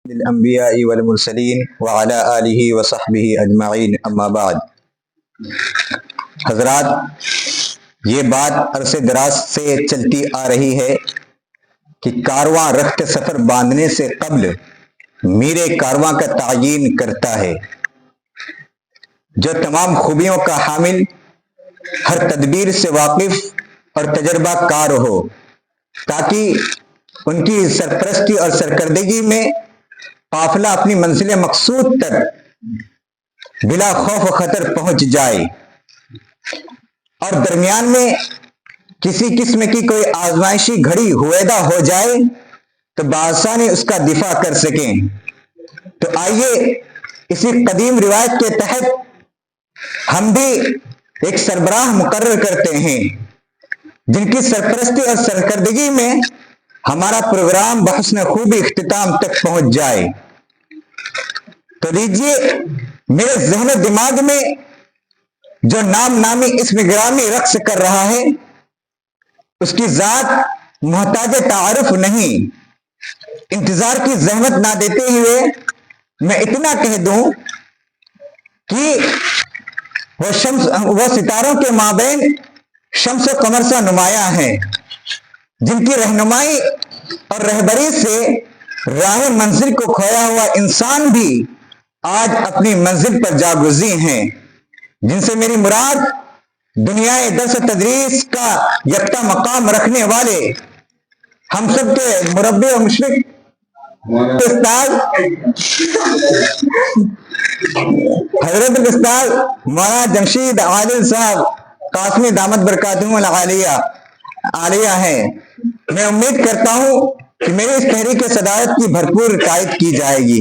الانبیاء والمرسلین وعلی آلہ وصحبہ اجمعین اما بعد۔ حضرات، یہ بات عرصے دراز سے چلتی آ رہی ہے کہ کارواں رخت سفر باندھنے سے قبل میر کارواں کا تعین کرتا ہے، جو تمام خوبیوں کا حامل، ہر تدبیر سے واقف اور تجربہ کار ہو، تاکہ ان کی سرپرستی اور سرکردگی میں قافلہ اپنی منزل مقصود تک بلا خوف و خطر پہنچ جائے، اور درمیان میں کسی قسم کی کوئی آزمائشی گھڑی ہویدا ہو جائے تو بآسانی اس کا دفاع کر سکیں۔ تو آئیے اسی قدیم روایت کے تحت ہم بھی ایک سربراہ مقرر کرتے ہیں، جن کی سرپرستی اور سرکردگی میں ہمارا پروگرام بحسن خوبی اختتام تک پہنچ جائے۔ تو لیجیے، میرے ذہن و دماغ میں جو نام نامی اسم گرامی رقص کر رہا ہے، اس کی ذات محتاج تعارف نہیں۔ انتظار کی زحمت نہ دیتے ہوئے میں اتنا کہہ دوں کہ وہ ستاروں کے مابین شمس و قمر سا نمایاں ہیں، جن کی رہنمائی اور رہبری سے راہ منزل کو کھویا ہوا انسان بھی آج اپنی منزل پر جاگزیں ہیں، جن سے میری مراد دنیا درس و تدریس کا یکتا مقام رکھنے والے ہم سب کے مربی و مشرق استاد حضرت استاد مولانا جمشید عادل صاحب قاسمی دامت برکاتہم العالیہ ہیں۔ میں امید کرتا ہوں کہ میری اس تحریک صدارت کی بھرپور تائید کی جائے گی۔